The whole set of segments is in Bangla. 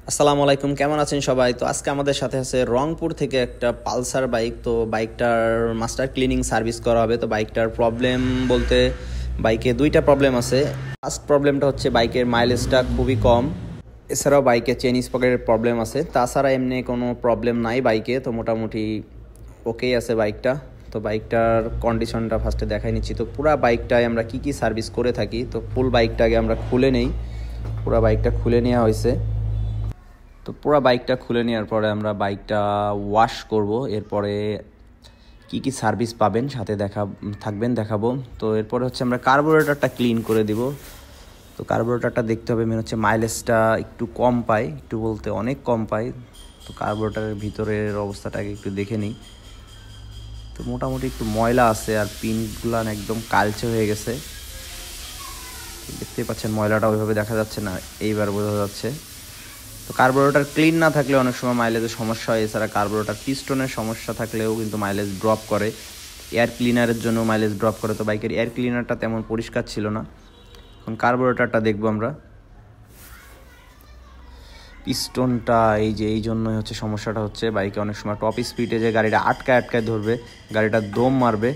আসসালামু আলাইকুম, কেমন আছেন সবাই? তো আজকে আমাদের সাথে আছে রংপুর থেকে একটা পালসার বাইক। তো বাইকটার মাস্টার ক্লিনিং সার্ভিস করা হবে। তো বাইকটার প্রবলেম বলতে বাইকে দুইটা প্রবলেম আছে। ফার্স্ট প্রবলেমটা হচ্ছে বাইকের মাইলেজটা খুবই কম। এছাড়াও বাইকে চেন স্পকেটের প্রবলেম আছে। তাছাড়া এমনি কোনো প্রবলেম নাই বাইকে। তো মোটামুটি ওকেই আছে বাইকটা। তো বাইকটার কন্ডিশনটা ফার্স্টে দেখাই নিচ্ছি। তো পুরা বাইকটায় আমরা কি কি সার্ভিস করে থাকি, তো ফুল বাইকটাকে আমরা খুলে নেই। পুরা বাইকটা খুলে নেওয়া হয়েছে। তো পুরো বাইকটা খুলে নেওয়ার পরে আমরা বাইকটা ওয়াশ করব। এরপরে কি কি সার্ভিস পাবেন সাথে দেখাবো। তো এরপরে হচ্ছে আমরা কার্বোরেটরটা ক্লিন করে দিব। তো কার্বোরেটরটা দেখতে হবে, মেন হচ্ছে মাইলেজটা একটু কম পাই, একটু বলতে অনেক কম পাই। তো কার্বোরেটরের ভিতরের অবস্থাটাকে একটু দেখে নিই। তো মোটামুটি একটু ময়লা আছে আর পিনগুলান একদম কালচে হয়ে গেছে। দেখতেই পাচ্ছেন ময়লাটা ওইভাবে দেখা যাচ্ছে না, এইবার বোঝা যাচ্ছে। তো কার্বোরেটর ক্লিন না থাকলে অনেক সময় মাইলেজের সমস্যা হয়। এছাড়া কার্বোরেটর পিস্টনের সমস্যা থাকলেও কিন্তু মাইলেজ ড্রপ করে। এয়ার ক্লিনারের জন্য মাইলেজ ড্রপ করে। তো বাইকের এয়ার ক্লিনারটা তেমন পরিষ্কার ছিল না। এখন কার্বোরেটরটা দেখবো আমরা। পিস্টনটা এই জন্যই হচ্ছে সমস্যাটা হচ্ছে। বাইকে অনেক সময় টপ স্পিডে যে গাড়িটা আটকায় ধরবে, গাড়িটা দম মারবে।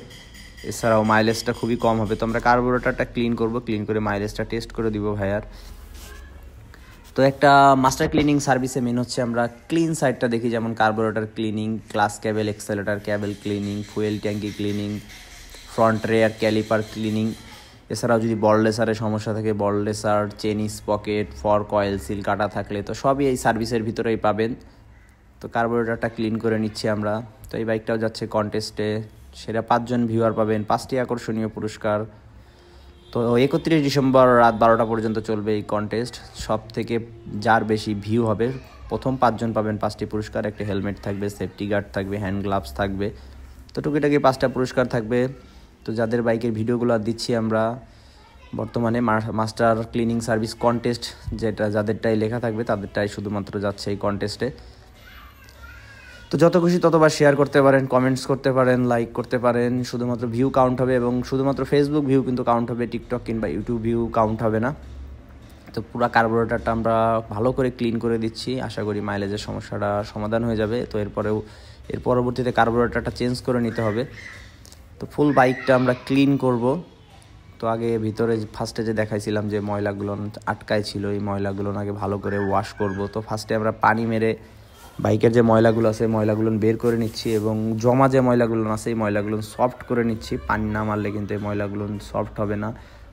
এছাড়াও মাইলেজটা খুবই কম হবে। তো আমরা কার্বোরেটরটা ক্লিন করে মাইলেজটা টেস্ট করে দিব ভাইয়ার। তো একটা মাস্টার ক্লিনিং সার্ভিসে মেন হচ্ছে আমরা ক্লিন সাইডটা দেখি, যেমন carburettor cleaning, clutch cable, accelerator cable cleaning, fuel ট্যাঙ্কি cleaning, front rear caliper cleaning. এছাড়াও যদি বল লেসারের সমস্যা থাকে, ball racer, chain sprocket, fork oil seal কাটা থাকলে তো সবই এই সার্ভিসের ভিতরেই পাবেন। তো কার্বোরেটরটা ক্লিন করে নিচ্ছি আমরা। তো এই বাইকটাও যাচ্ছে কন্টেস্টে। সেটা 5জন ভিউয়ার পাবেন, 5টি আকর্ষণীয় পুরস্কার। তো 31 ডিসেম্বর রাত 12টা পর্যন্ত চলবে এই কন্টেস্ট। সব থেকে যার বেশি ভিউ হবে প্রথম 5জন পাবেন 5টি পুরস্কার। একটা হেলমেট থাকবে, সেফটি গার্ড থাকবে, হ্যান্ড গ্লাভস থাকবে। তো টুকিটাকি 5টা পুরস্কার থাকবে। তো যাদের বাইকের ভিডিওগুলো দিচ্ছি আমরা বর্তমানে মাস্টার ক্লিনিং সার্ভিস কন্টেস্ট, যেটা যাদেরটাই লেখা থাকবে তাদেরটাই শুধুমাত্র যাচ্ছে এই কন্টেস্টে। তো যত খুশি ততবার শেয়ার করতে পারেন, কমেন্টস করতে পারেন, লাইক করতে পারেন। শুধুমাত্র ভিউ কাউন্ট হবে এবং শুধুমাত্র ফেসবুক ভিউ কিন্তু কাউন্ট হবে, টিকটক কিংবা ইউটিউব ভিউ কাউন্ট হবে না। তো পুরো কার্বোরেটরটা আমরা ভালো করে ক্লিন করে দিচ্ছি। আশা করি মাইলেজের সমস্যাটা সমাধান হয়ে যাবে। তো এর পরবর্তীতে কার্বোরেটরটা চেঞ্জ করে নিতে হবে। তো ফুল বাইকটা আমরা ক্লিন করব। তো আগে ভিতরে ফার্স্টে যে দেখাইছিলাম যে ময়লাগুলো আটকায় ছিল, এই ময়লাগুলো আগে ভালো করে ওয়াশ করব। তো ফার্স্টে আমরা পানি মেরে বাইকের যে ময়লাগুলো আছে ময়লাগুলো বের করে নিচ্ছি এবং জমা যে ময়লাগুলো আছে এই ময়লাগুলো সফট করে নিচ্ছি। পানি না মারলে কিন্তু এই ময়লাগুলো সফট হবে না।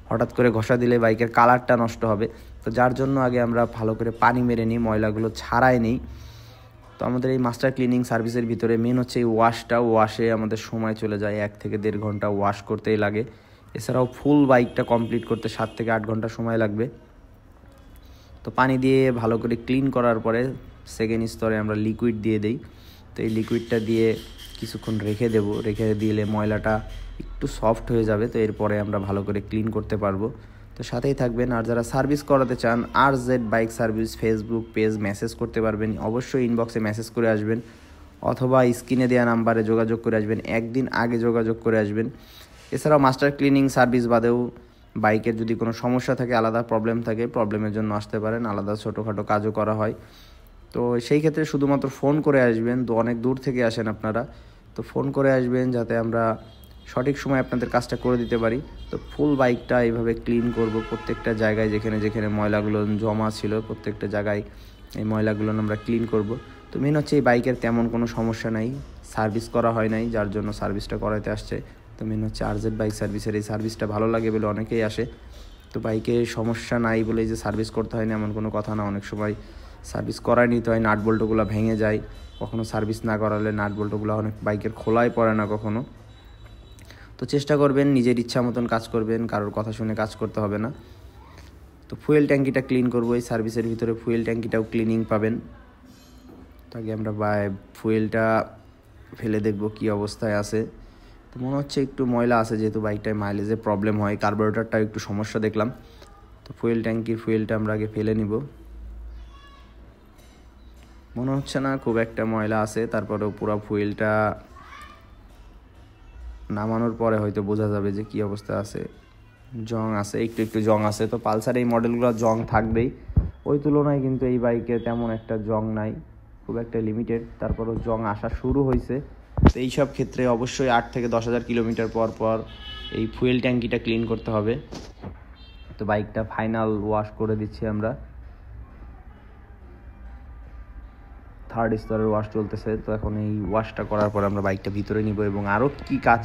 হঠাৎ করে ঘষা দিলে বাইকের কালারটা নষ্ট হবে। তো যার জন্য আগে আমরা ভালো করে পানি মেরে নিই, ময়লাগুলো ছাড়াই নিই। তো আমাদের এই মাস্টার ক্লিনিং সার্ভিসের ভিতরে মেন হচ্ছে এই ওয়াশে আমাদের সময় চলে যায় 1 থেকে 1.5 ঘন্টা ওয়াশ করতেই লাগে। এছাড়াও ফুল বাইকটা কমপ্লিট করতে 7 থেকে 8 ঘন্টা সময় লাগবে। তো পানি দিয়ে ভালো করে ক্লিন করার পরে সেকেন্ড স্তরে আমরা লিকুইড দিয়ে দিই। তো এই লিকুইডটা দিয়ে কিছুক্ষণ রেখে দিলে ময়লাটা একটু সফট হয়ে যাবে। তো এরপরে আমরা ভালো করে ক্লিন করতে পারবো। তো সাথেই থাকবেন। আর যারা সার্ভিস করাতে চান RZ bike service Facebook page message করতে পারবেন। অবশ্যই ইনবক্সে মেসেজ করে আসবেন অথবা স্ক্রিনে দেওয়া নাম্বারে যোগাযোগ করে আসবেন, একদিন আগে যোগাযোগ করে আসবেন। এছাড়াও মাস্টার ক্লিনিং সার্ভিস বাদেও বাইকের যদি কোনো সমস্যা থাকে, আলাদা প্রবলেম থাকে, প্রবলেমের জন্য আসতে পারেন। আলাদা ছোটোখাটো কাজও করা হয়। তো সেই ক্ষেত্রে শুধুমাত্র ফোন করে আসবেন। তো অনেক দূর থেকে আসেন আপনারা, তো ফোন করে আসবেন যাতে আমরা সঠিক সময় আপনাদের কাজটা করে দিতে পারি। তো ফুল বাইকটা এইভাবে ক্লিন করব। প্রত্যেকটা জায়গায় যেখানে যেখানে ময়লাগুলো জমা ছিল প্রত্যেকটা জায়গায় এই ময়লাগুলো আমরা ক্লিন করব। তো মেন হচ্ছে এই বাইকের তেমন কোনো সমস্যা নাই, সার্ভিস করা হয় নাই, যার জন্য সার্ভিসটা করাতে আসছে। তো মেন হচ্ছে RZ বাইক সার্ভিসের এই সার্ভিসটা ভালো লাগে বলে অনেকেই আসে। তো বাইকে সমস্যা নাই বলে যে সার্ভিস করতে হয় না এমন কোনো কথা না। অনেক সময় সার্ভিস করাই নিতে হয়, নাট বল্টুগুলো ভেঙে যায়। কখনো সার্ভিস না করালে নাট বল্টুগুলো অনেক বাইকের খোলাই পড়ে না কখনো। তো চেষ্টা করবেন নিজের ইচ্ছা মতন কাজ করবেন, কারোর কথা শুনে কাজ করতে হবে না। তো ফুয়েল ট্যাঙ্কিটা ক্লিন করবো। এই সার্ভিসের ভিতরে ফুয়েল ট্যাঙ্কিটাও ক্লিনিং পাবেন। তো আগে আমরা ফুয়েলটা ফেলে দেখবো কী অবস্থায় আছে। তো মনে হচ্ছে একটু ময়লা আছে, যেহেতু বাইকটায় মাইলেজে প্রবলেম হয়, কার্বোরেটরটাও একটু সমস্যা দেখলাম। তো ফুয়েল ট্যাঙ্কির ফুয়েলটা আমরা আগে ফেলে নিব। মনে হচ্ছে না খুব একটা ময়লা আছে, তারপরেও পুরো ফুয়েলটা নামানোর পরে হয়তো বোঝা যাবে যে কী অবস্থা আছে। জং আছে, একটু একটু জং আছে। তো পালসার এই মডেলগুলো জং থাকবেই, ওই তুলনায় কিন্তু এই বাইকে তেমন একটা জং নাই, খুব একটা লিমিটেড। তারপরও জং আসা শুরু হয়েছে। তো এইসব ক্ষেত্রে অবশ্যই 8 থেকে 10,000 কিলোমিটার পর পর এই ফুয়েল ট্যাঙ্কিটা ক্লিন করতে হবে। তো বাইকটা ফাইনাল ওয়াশ করে দিচ্ছি আমরা, 3rd স্তরের ওয়াশ চলতেছে। তো এখন এই ওয়াশটা করার পর আমরা বাইকটা ভিতরে নিব এবং আরও কী কাজ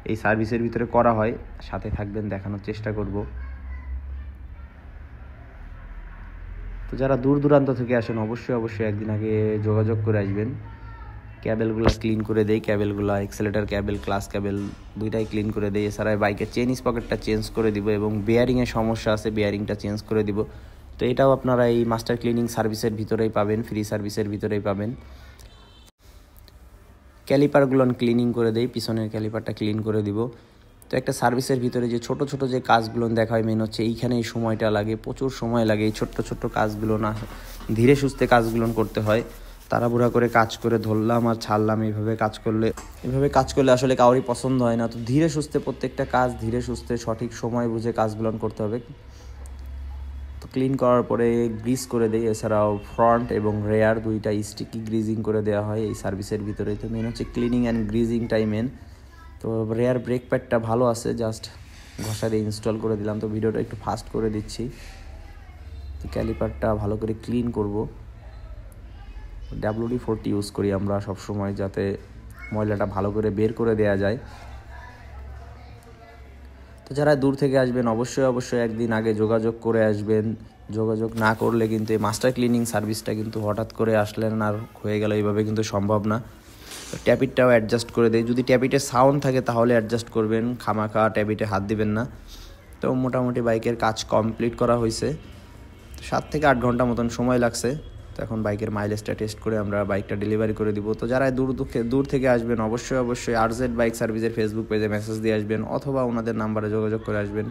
এই সার্ভিসের ভিতরে করা হয় সাথে থাকবেন, দেখানোর চেষ্টা করব। তো যারা দূর দূরান্ত থেকে আসেন অবশ্যই একদিন আগে যোগাযোগ করে আসবেন। ক্যাবেলগুলো ক্লিন করে দেই, ক্যাবেলগুলো এক্সেলেটার ক্যাবেল, ক্লাস ক্যাবেল দুইটাই ক্লিন করে দেই। এছাড়া বাইকের চেন স্পকেটটা চেঞ্জ করে দিব এবং বেয়ারিংয়ের সমস্যা আছে, বেয়ারিংটা চেঞ্জ করে দিব। তো এটাও আপনারা এই মাস্টার ক্লিনিং সার্ভিসের ভিতরেই পাবেন, ফ্রি সার্ভিসের ভিতরেই পাবেন। ক্যালিপারগুলো ক্লিনিং করে দেই, পিছনের ক্যালিপারটা ক্লিন করে দিব। তো একটা সার্ভিসের ভিতরে যে ছোট ছোট যে কাজগুলো দেখা হয়, মেন হচ্ছে এইখানেই সময়টা লাগে, প্রচুর সময় লাগে। এই ছোট্ট কাজগুলো না ধীরে সুস্থে কাজগুলো করতে হয়, তাড়াহুড়া করে কাজ করে ধরলাম আর ছাড়লাম, এভাবে কাজ করলে আসলে কারোরই পছন্দ হয় না। তো ধীরে সুস্থে প্রত্যেকটা কাজ ধীরে সুস্থে সঠিক সময় বুঝে কাজগুলো করতে হবে। তো ক্লিন করার পরে গ্রিজ করে দেই। এছাড়াও ফ্রন্ট এবং রেয়ার দুইটা স্টিকি গ্রিজিং করে দেওয়া হয় এই সার্ভিসের ভিতরে। তো মেন হচ্ছে ক্লিনিং অ্যান্ড গ্রিজিংটাই মেন। তো রেয়ার ব্রেক প্যাডটা ভালো আছে, জাস্ট ঘষা দিয়ে ইনস্টল করে দিলাম। তো ভিডিওটা একটু ফাস্ট করে দিচ্ছি। তো ক্যালিপারটা ভালো করে ক্লিন করব। WD-40 ইউজ করি আমরা সবসময়, যাতে ময়লাটা ভালো করে বের করে দেওয়া যায়। তো যারা দূর থেকে আসবেন অবশ্যই একদিন আগে যোগাযোগ করে আসবেন। যোগাযোগ না করলে কিন্তু এই মাস্টার ক্লিনিং সার্ভিসটা কিন্তু হঠাৎ করে আসলেন আর হয়ে গেল, এইভাবে কিন্তু সম্ভব না। তো ট্যাপিটটাও অ্যাডজাস্ট করে দেয়, যদি ট্যাপিটে সাউন্ড থাকে তাহলে অ্যাডজাস্ট করবেন, খামাখা ট্যাপিটে হাত দিবেন না। তো মোটামুটি বাইকের কাজ কমপ্লিট করা হয়েছে। 7 থেকে 8 ঘন্টা মতন সময় লাগছে। তো এখন বাইকের মাইলেজটা টেস্ট করে আমরা বাইকটা ডেলিভারি করে দিব। তো যারা দূর থেকে আসবেন অবশ্যই RZ বাইক সার্ভিসের ফেসবুক পেজে মেসেজ দিয়ে আসবেন অথবা ওনাদের নাম্বারে যোগাযোগ করে আসবেন।